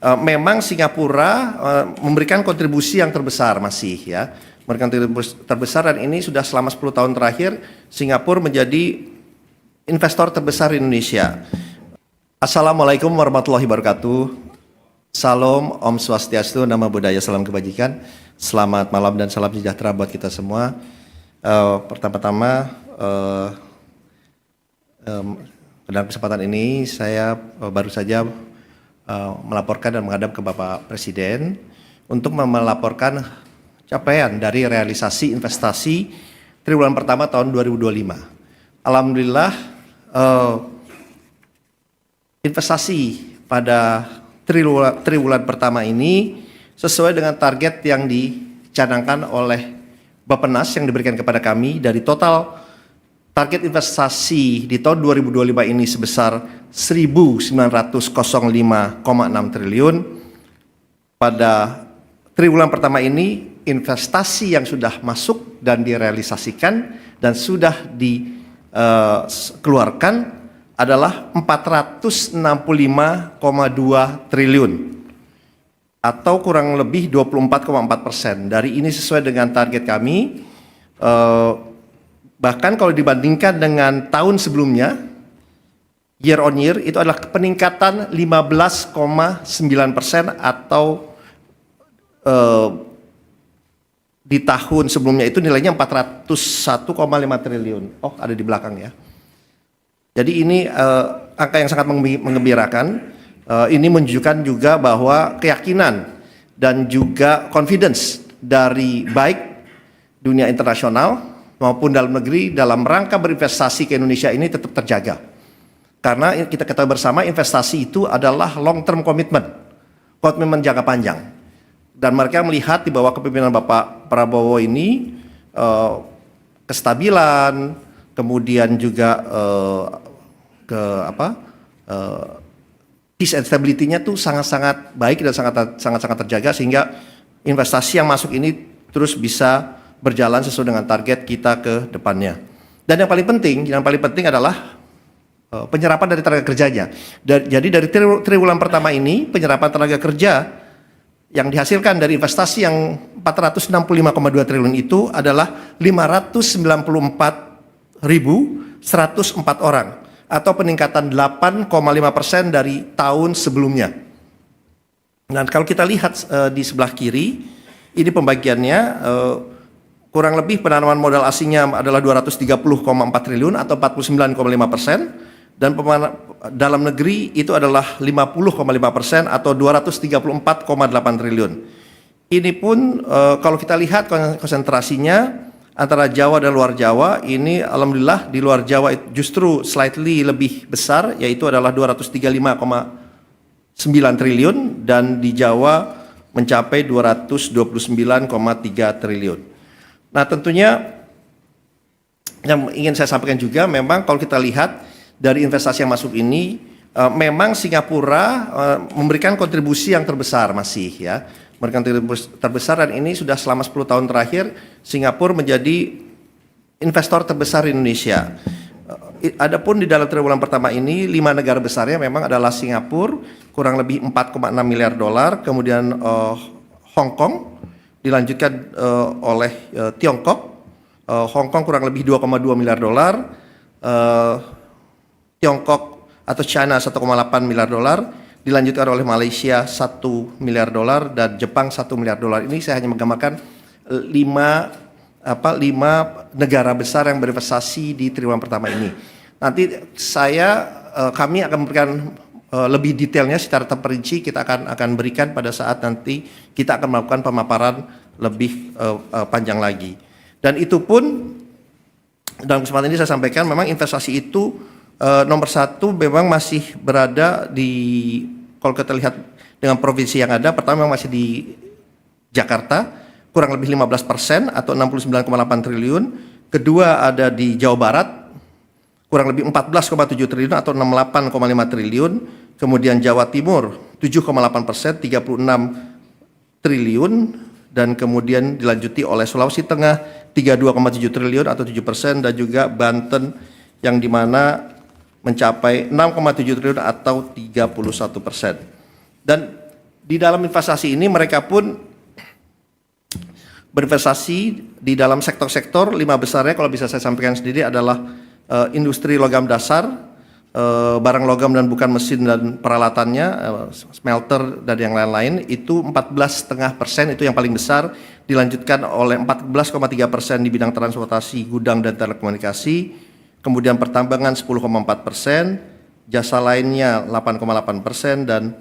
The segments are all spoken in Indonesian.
Memang Singapura memberikan kontribusi yang terbesar masih ya, memberikan kontribusi terbesar, dan ini sudah selama 10 tahun terakhir Singapura menjadi investor terbesar di Indonesia. Assalamualaikum warahmatullahi wabarakatuh. Salam, Om Swastiastu, Namo Buddhaya, salam kebajikan. Selamat malam dan salam sejahtera buat kita semua. Pertama-tama dalam kesempatan ini saya baru saja melaporkan dan menghadap ke Bapak Presiden untuk melaporkan capaian dari realisasi investasi triwulan pertama tahun 2025. Alhamdulillah investasi pada triwulan pertama ini sesuai dengan target yang dicanangkan oleh Bappenas yang diberikan kepada kami. Dari total target investasi di tahun 2025 ini sebesar 1.905,6 triliun. Pada triwulan pertama ini investasi yang sudah masuk dan direalisasikan dan sudah dikeluarkan adalah 465,2 triliun atau kurang lebih 24,4%. Dari ini sesuai dengan target kami. Bahkan kalau dibandingkan dengan tahun sebelumnya, year on year itu adalah peningkatan 15,9%, atau di tahun sebelumnya itu nilainya 401,5 triliun. Oh, ada di belakang ya. Jadi ini angka yang sangat mengembirakan. Ini menunjukkan juga bahwa keyakinan dan juga confidence dari baik dunia internasional maupun dalam negeri dalam rangka berinvestasi ke Indonesia ini tetap terjaga. Karena kita ketahui bersama investasi itu adalah long term commitment, komitmen jangka panjang. Dan mereka melihat di bawah kepemimpinan Bapak Prabowo ini kestabilan, kemudian juga peace and stability-nya tuh sangat-sangat baik dan sangat-sangat terjaga, sehingga investasi yang masuk ini terus bisa berjalan sesuai dengan target kita ke depannya. Dan yang paling penting adalah penyerapan dari tenaga kerjanya. Jadi dari triwulan pertama ini penyerapan tenaga kerja yang dihasilkan dari investasi yang 465,2 triliun itu adalah 594.104 orang, atau peningkatan 8,5% dari tahun sebelumnya. Dan kalau kita lihat di sebelah kiri, ini pembagiannya. Kurang lebih penanaman modal asingnya adalah 230,4 triliun atau 49,5%, dan dalam negeri itu adalah 50,5% atau 234,8 triliun. Ini pun kalau kita lihat konsentrasinya antara Jawa dan luar Jawa, ini alhamdulillah di luar Jawa justru slightly lebih besar, yaitu adalah 235,9 triliun, dan di Jawa mencapai 229,3 triliun. Nah, tentunya yang ingin saya sampaikan juga, memang kalau kita lihat dari investasi yang masuk ini, memang Singapura memberikan kontribusi yang terbesar masih ya, memberikan kontribusi terbesar, dan ini sudah selama 10 tahun terakhir Singapura menjadi investor terbesar di Indonesia. Adapun di dalam triwulan pertama ini 5 negara besarnya memang adalah Singapura kurang lebih 4,6 miliar dolar, kemudian Hong Kong dilanjutkan oleh Tiongkok. Hong Kong kurang lebih 2,2 miliar dolar, Tiongkok atau China 1,8 miliar dolar, dilanjutkan oleh Malaysia 1 miliar dolar, dan Jepang 1 miliar dolar. Ini saya hanya menggambarkan 5 negara besar yang berinvestasi di triwulan pertama ini. Nanti kami akan memberikan lebih detailnya secara terperinci, kita akan berikan pada saat nanti kita akan melakukan pemaparan lebih panjang lagi. Dan itu pun dalam kesempatan ini saya sampaikan, memang investasi itu nomor 1 memang masih berada di, kalau kita lihat dengan provinsi yang ada, pertama memang masih di Jakarta kurang lebih 15% atau 69,8 triliun. Kedua ada di Jawa Barat kurang lebih 14,7 triliun atau 68,5 triliun. Kemudian Jawa Timur 7,8%, 36 triliun, dan kemudian dilanjuti oleh Sulawesi Tengah 32,7 triliun atau 7%, dan juga Banten yang dimana mencapai 6,7 triliun atau 31%. Dan di dalam investasi ini mereka pun berinvestasi di dalam sektor-sektor 5 besarnya kalau bisa saya sampaikan sendiri adalah industri logam dasar, barang logam dan bukan mesin dan peralatannya, smelter dan yang lain-lain itu 14,5% itu yang paling besar, dilanjutkan oleh 14,3% di bidang transportasi, gudang dan telekomunikasi, kemudian pertambangan 10,4%, jasa lainnya 8,8% dan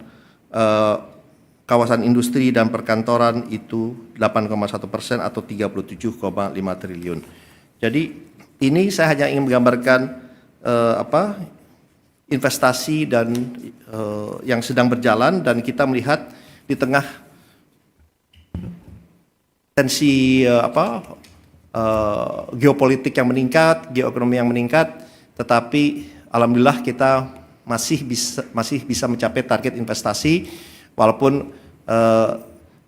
kawasan industri dan perkantoran itu 8,1% atau 37,5 triliun. Jadi ini saya hanya ingin menggambarkan investasi dan yang sedang berjalan, dan kita melihat di tengah tensi geopolitik yang meningkat, geoekonomi yang meningkat, tetapi alhamdulillah kita masih bisa mencapai target investasi, walaupun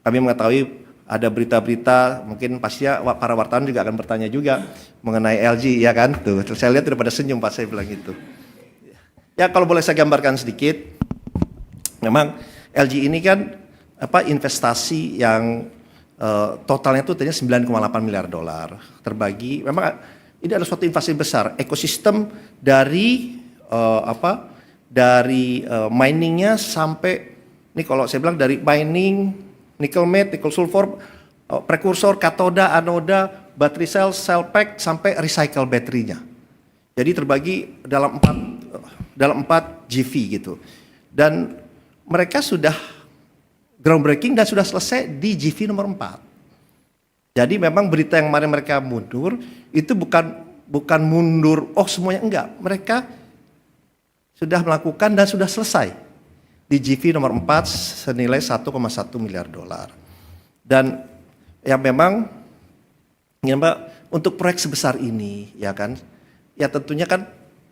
kami mengetahui ada berita-berita, mungkin pastinya para wartawan juga akan bertanya juga mengenai LG, ya kan? Tuh, saya lihat udah pada senyum pas saya bilang itu. Ya kalau boleh saya gambarkan sedikit, memang LG ini kan investasi yang totalnya itu tadinya 9,8 miliar dolar, terbagi. Memang ini adalah suatu investasi besar, ekosistem dari miningnya sampai, ini kalau saya bilang dari mining, nickel matte, nickel sulfur, prekursor, katoda, anoda, baterai cell pack, sampai recycle baterainya. Jadi terbagi dalam 4 GV gitu. Dan mereka sudah groundbreaking dan sudah selesai di GV nomor 4. Jadi memang berita yang kemarin mereka mundur itu bukan mundur semuanya, enggak. Mereka sudah melakukan dan sudah selesai di GV nomor 4 senilai 1,1 miliar dolar. Dan yang memang untuk proyek sebesar ini, ya kan, ya tentunya kan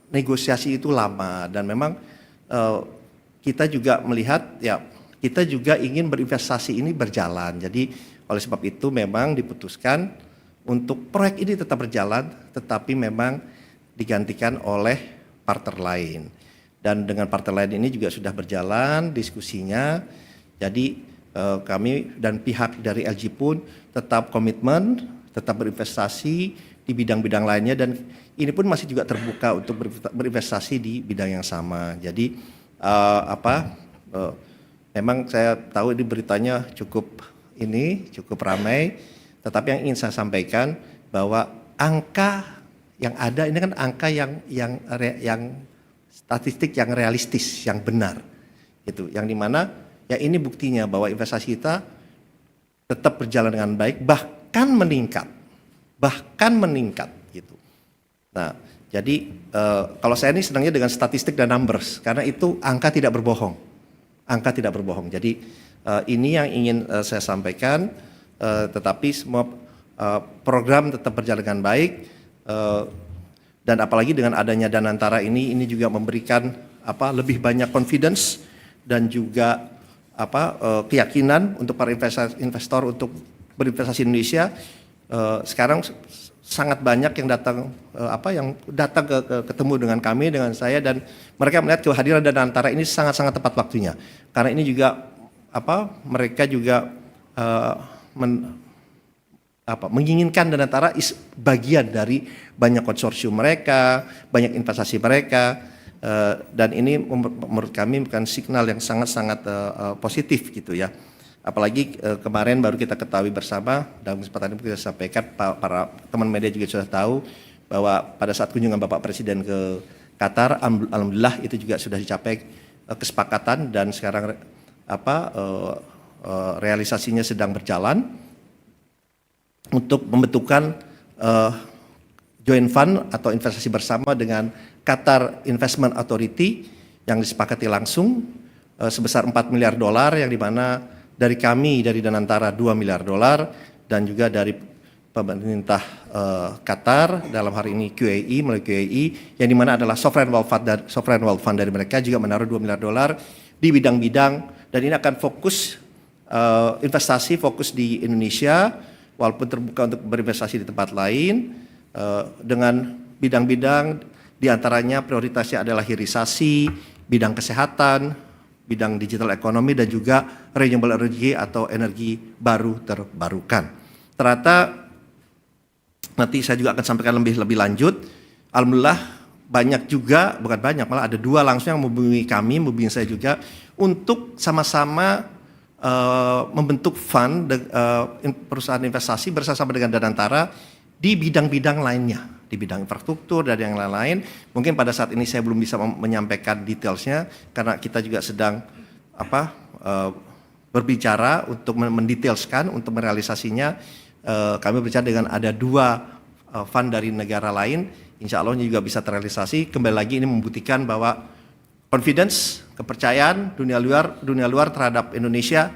negosiasi itu lama, dan memang kita juga melihat, ya kita juga ingin berinvestasi ini berjalan. Jadi oleh sebab itu memang diputuskan untuk proyek ini tetap berjalan, tetapi memang digantikan oleh partner lain. Dan dengan partner lain ini juga sudah berjalan diskusinya. Jadi kami dan pihak dari LG pun tetap komitmen, tetap berinvestasi di bidang-bidang lainnya, dan ini pun masih juga terbuka untuk berinvestasi di bidang yang sama. Jadi memang saya tahu ini beritanya cukup ramai, tetapi yang ingin saya sampaikan bahwa angka yang ada ini kan angka yang statistik yang realistis, yang benar, gitu. Yang dimana ya ini buktinya bahwa investasi kita tetap berjalan dengan baik, bahkan meningkat, gitu. Nah, jadi kalau saya ini senangnya dengan statistik dan numbers, karena itu angka tidak berbohong, Jadi ini yang ingin saya sampaikan, tetapi semua program tetap berjalan dengan baik. Dan apalagi dengan adanya Danantara ini juga memberikan lebih banyak confidence dan juga keyakinan untuk para investor untuk berinvestasi di Indonesia. Sekarang sangat banyak yang datang ketemu dengan kami, dengan saya, dan mereka melihat kehadiran Danantara ini sangat-sangat tepat waktunya. Karena ini juga mereka juga menginginkan Danantara bagian dari banyak konsorsium mereka, banyak investasi mereka, dan ini menurut kami bukan signal yang sangat-sangat positif, gitu ya. Apalagi kemarin baru kita ketahui bersama, dalam kesempatan ini kita sampaikan, para teman media juga sudah tahu bahwa pada saat kunjungan Bapak Presiden ke Qatar, alhamdulillah itu juga sudah dicapai kesepakatan, dan sekarang realisasinya sedang berjalan untuk membentukkan joint fund atau investasi bersama dengan Qatar Investment Authority yang disepakati langsung sebesar 4 miliar dolar, yang dimana dari kami, dari Danantara 2 miliar dolar, dan juga dari pemerintah Qatar dalam hari ini melalui QAE, yang dimana adalah sovereign wealth fund dari mereka juga menaruh 2 miliar dolar di bidang-bidang, dan ini akan fokus investasi fokus di Indonesia, walaupun terbuka untuk berinvestasi di tempat lain, dengan bidang-bidang diantaranya prioritasnya adalah hilirisasi, bidang kesehatan, bidang digital ekonomi dan juga renewable energy atau energi baru terbarukan. Ternyata nanti saya juga akan sampaikan lebih lanjut. Alhamdulillah banyak juga, bukan banyak, malah ada 2 langsung yang menghubungi kami, menghubungi saya juga untuk sama-sama membentuk fund perusahaan investasi bersama dengan Danantara di bidang-bidang lainnya, di bidang infrastruktur dan yang lain-lain. Mungkin pada saat ini saya belum bisa menyampaikan detailsnya karena kita juga sedang berbicara untuk mendetailskan, untuk merealisasinya. Kami berbicara dengan ada 2 fund dari negara lain, insya Allah juga bisa terrealisasi. Kembali lagi ini membuktikan bahwa confidence, kepercayaan dunia luar terhadap Indonesia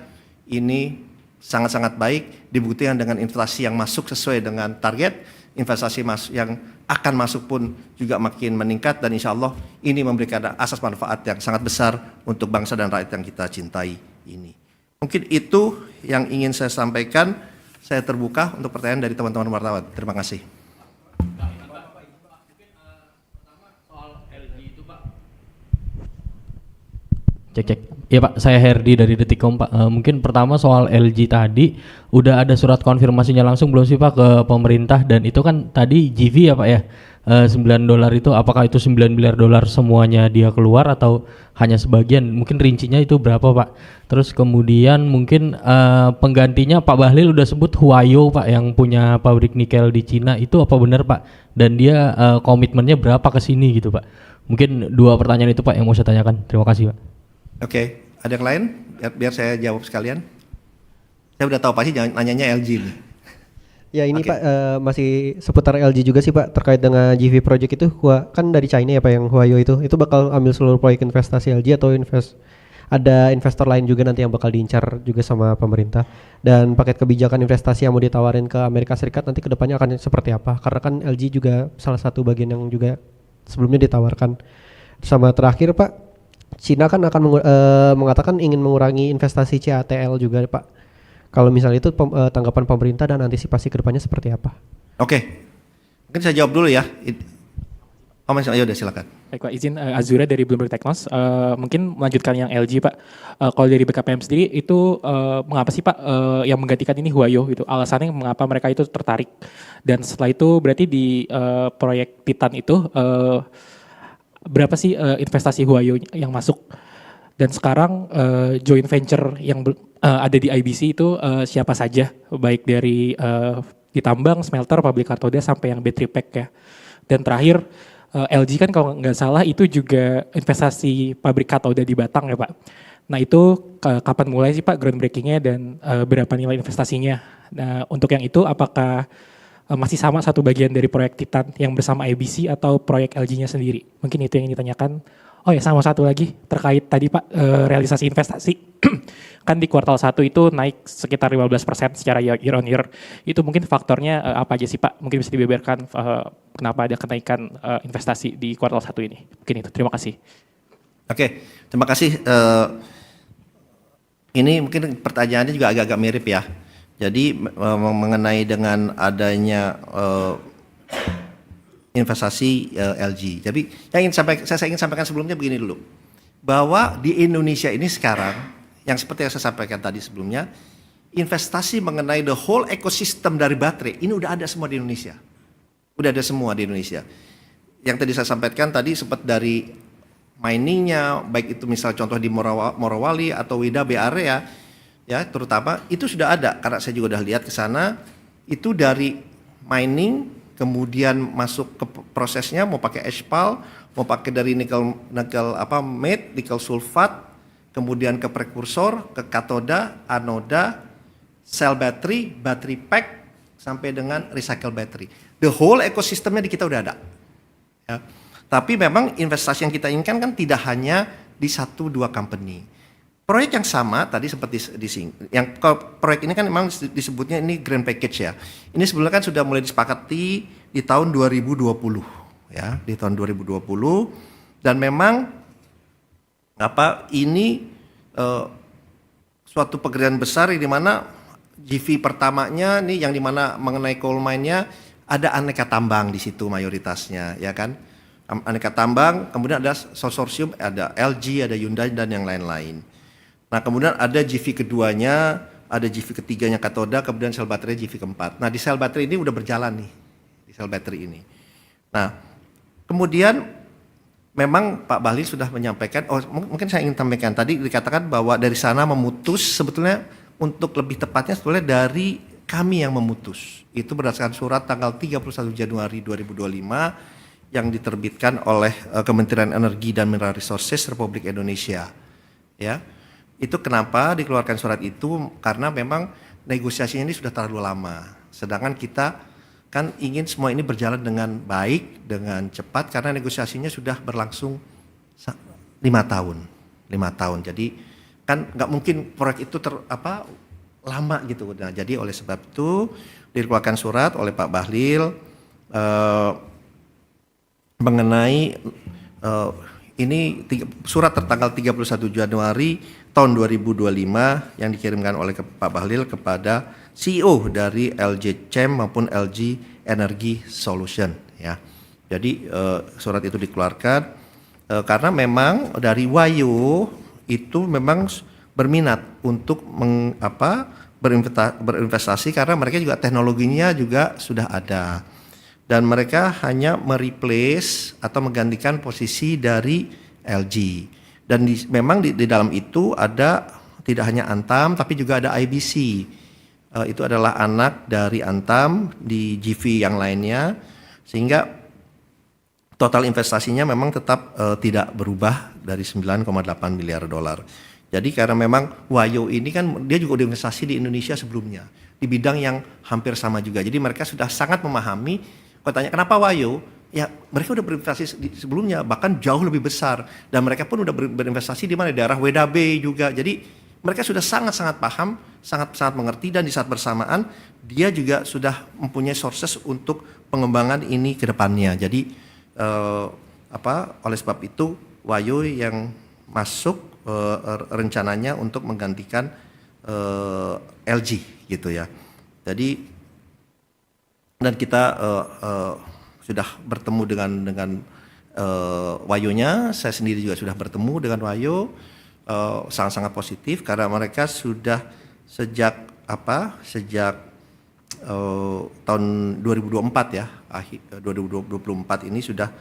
ini sangat-sangat baik, dibuktikan dengan investasi yang masuk sesuai dengan target, investasi yang akan masuk pun juga makin meningkat, dan insya Allah ini memberikan asas manfaat yang sangat besar untuk bangsa dan rakyat yang kita cintai ini. Mungkin itu yang ingin saya sampaikan. Saya terbuka untuk pertanyaan dari teman-teman wartawan. Terima kasih. Cek. Iya Pak, saya Herdi dari Detikcom Pak. Mungkin pertama soal LG tadi, udah ada surat konfirmasinya langsung belum sih Pak ke pemerintah? Dan itu kan tadi GV ya Pak ya, $9 itu apakah itu $9 miliar semuanya dia keluar atau hanya sebagian? Mungkin rincinya itu berapa Pak? Terus kemudian mungkin penggantinya Pak Bahlil udah sebut Huayo Pak yang punya pabrik nikel di Cina, itu apa benar Pak? Dan dia komitmennya berapa ke sini gitu Pak? Mungkin 2 pertanyaan itu Pak yang mau saya tanyakan. Terima kasih Pak. Oke, ada yang lain? Biar saya jawab sekalian. Saya udah tahu pasti jangan nanyanya LG nih. Ya ini Pak, masih seputar LG juga sih Pak, terkait dengan GV Project itu, kan dari China ya Pak yang Huayo itu bakal ambil seluruh proyek investasi LG atau ada investor lain juga nanti yang bakal diincar juga sama pemerintah, dan paket kebijakan investasi yang mau ditawarin ke Amerika Serikat nanti kedepannya akan seperti apa, karena kan LG juga salah satu bagian yang juga sebelumnya ditawarkan. Sama terakhir Pak, Cina kan akan mengatakan ingin mengurangi investasi CATL juga Pak. Kalau misalnya itu tanggapan pemerintah dan antisipasi kedepannya seperti apa? Oke, mungkin saya jawab dulu ya. Mas, ayo udah silakan. Baik Pak, izin Azura dari Bloomberg Technos. Mungkin melanjutkan yang LG Pak. Kalau dari BKPM sendiri itu mengapa sih Pak yang menggantikan ini Huayo gitu? Alasannya mengapa mereka itu tertarik? Dan setelah itu berarti di proyek Titan itu berapa sih investasi Huayo yang masuk? Dan sekarang joint venture yang ada di IBC itu siapa saja, baik dari di tambang, smelter, pabrik katoda sampai yang battery pack ya. Dan terakhir LG kan kalau nggak salah itu juga investasi pabrik katoda di Batang ya Pak. Nah itu kapan mulai sih Pak groundbreakingnya dan berapa nilai investasinya? Nah untuk yang itu apakah masih sama satu bagian dari proyek Titan yang bersama IBC atau proyek LG-nya sendiri? Mungkin itu yang ditanyakan. Oh ya, sama satu lagi terkait tadi Pak realisasi investasi. Kan di kuartal 1 itu naik sekitar 15% secara year on year. Itu mungkin faktornya apa aja sih Pak? Mungkin bisa dibeberkan kenapa ada kenaikan investasi di kuartal 1 ini. Mungkin itu. Terima kasih. Oke, terima kasih. Ini mungkin pertanyaannya juga agak-agak mirip ya. Jadi mengenai dengan adanya investasi LG. Jadi yang saya ingin sampaikan sebelumnya begini dulu. Bahwa di Indonesia ini sekarang, yang seperti yang saya sampaikan tadi sebelumnya, investasi mengenai the whole ecosystem dari baterai, ini udah ada semua di Indonesia. Udah ada semua di Indonesia. Yang tadi saya sampaikan tadi sempat dari miningnya, baik itu misal contoh di Morowali atau Wida Bay Area, ya terutama itu sudah ada karena saya juga udah lihat ke sana. Itu dari mining kemudian masuk ke prosesnya mau pakai aspal, mau pakai dari nikel matte, nikel sulfat, kemudian ke prekursor, ke katoda, anoda, sel battery, battery pack sampai dengan recycle battery. The whole ekosistemnya di kita udah ada. Ya. Tapi memang investasi yang kita inginkan kan tidak hanya di 1-2 company. Proyek yang sama tadi seperti yang proyek ini kan memang disebutnya ini grand package ya. Ini sebenarnya kan sudah mulai disepakati di tahun 2020 ya, di tahun 2020 dan memang ini suatu pekerjaan besar di mana GV pertamanya nih yang di mana mengenai coal mine-nya ada aneka tambang di situ mayoritasnya ya kan. aneka tambang, kemudian ada konsorsium, ada LG, ada Hyundai dan yang lain-lain. Nah, kemudian ada GV keduanya, ada GV ketiganya katoda, kemudian sel baterai GV keempat. Nah, di sel baterai ini udah berjalan nih, di sel baterai ini. Nah, kemudian memang Pak Bahlil sudah menyampaikan, mungkin saya ingin sampaikan tadi dikatakan bahwa dari sana memutus, sebetulnya untuk lebih tepatnya sebetulnya dari kami yang memutus. Itu berdasarkan surat tanggal 31 Januari 2025 yang diterbitkan oleh Kementerian Energi dan Mineral Resources Republik Indonesia. Ya. Itu kenapa dikeluarkan surat itu, karena memang negosiasinya ini sudah terlalu lama. Sedangkan kita kan ingin semua ini berjalan dengan baik, dengan cepat, karena negosiasinya sudah berlangsung 5 tahun. Jadi kan nggak mungkin proyek itu lama gitu. Nah, jadi oleh sebab itu dikeluarkan surat oleh Pak Bahlil mengenai ini surat tertanggal 31 Januari tahun 2025 yang dikirimkan oleh Pak Bahlil kepada CEO dari LG Chem maupun LG Energy Solution, ya. Jadi surat itu dikeluarkan karena memang dari Wayo itu memang berminat untuk berinvestasi karena mereka juga teknologinya juga sudah ada. Dan mereka hanya mereplace atau menggantikan posisi dari LG. Dan memang di dalam itu ada tidak hanya Antam tapi juga ada IBC. Itu adalah anak dari Antam di GV yang lainnya, sehingga total investasinya memang tetap tidak berubah dari 9,8 miliar dolar. Jadi karena memang Wayo ini kan dia juga udah investasi di Indonesia sebelumnya di bidang yang hampir sama juga. Jadi mereka sudah sangat memahami. Kalau tanya kenapa Wayo, ya mereka udah berinvestasi sebelumnya bahkan jauh lebih besar, dan mereka pun udah berinvestasi di mana, di daerah WDB juga. Jadi mereka sudah sangat-sangat paham, sangat-sangat mengerti, dan di saat bersamaan dia juga sudah mempunyai sources untuk pengembangan ini ke depannya. Jadi oleh sebab itu Wayo yang masuk rencananya untuk menggantikan LG gitu ya. Jadi dan kita sudah bertemu dengan Wayonya, saya sendiri juga sudah bertemu dengan Wayo, sangat-sangat positif karena mereka sudah sejak tahun 2024 ya, akhir 2024 ini sudah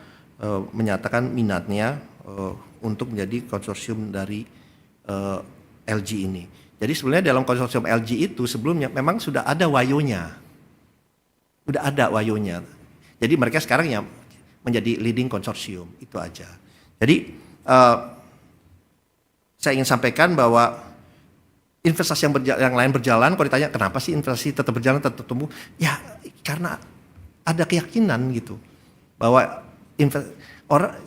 menyatakan minatnya untuk menjadi konsorsium dari LG ini. Jadi sebenarnya dalam konsorsium LG itu sebelumnya memang sudah ada Wayonya. Jadi mereka sekarang ya menjadi leading konsorsium, itu aja. Jadi saya ingin sampaikan bahwa investasi yang lain berjalan. Kalau ditanya kenapa sih investasi tetap berjalan, tetap tumbuh, ya karena ada keyakinan gitu bahwa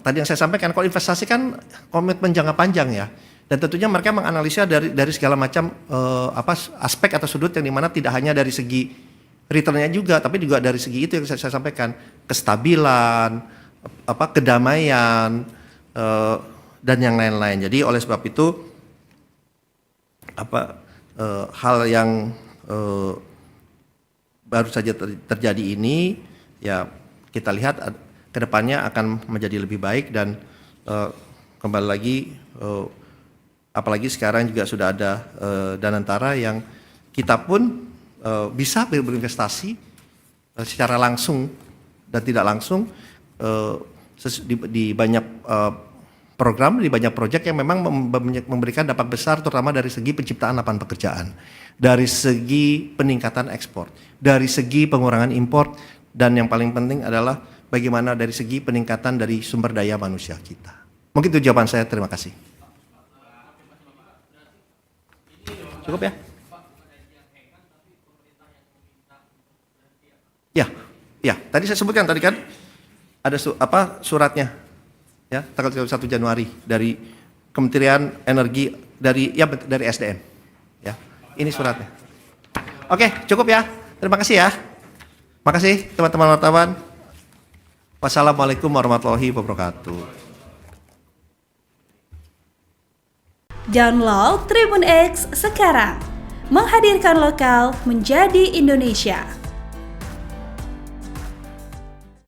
tadi yang saya sampaikan, kalau investasi kan komitmen jangka panjang ya, dan tentunya mereka menganalisa dari segala macam aspek atau sudut, yang dimana tidak hanya dari segi returnnya juga, tapi juga dari segi itu yang saya sampaikan, kestabilan, kedamaian, dan yang lain-lain. Jadi oleh sebab itu hal yang baru saja terjadi ini, ya kita lihat kedepannya akan menjadi lebih baik, dan kembali lagi, apalagi sekarang juga sudah ada Danantara yang kita pun bisa berinvestasi secara langsung dan tidak langsung di banyak program, di banyak proyek yang memang memberikan dampak besar, terutama dari segi penciptaan lapangan pekerjaan, dari segi peningkatan ekspor, dari segi pengurangan impor, dan yang paling penting adalah bagaimana dari segi peningkatan dari sumber daya manusia kita. Mungkin itu jawaban saya, terima kasih. Cukup ya? Ya, tadi saya sebutkan tadi kan ada suratnya, ya tanggal 31 Januari dari Kementerian Energi dari SDM, ya ini suratnya. Oke, cukup ya, terima kasih ya, makasih teman-teman wartawan. Wassalamualaikum warahmatullahi wabarakatuh. Download Tribun X sekarang, menghadirkan lokal menjadi Indonesia.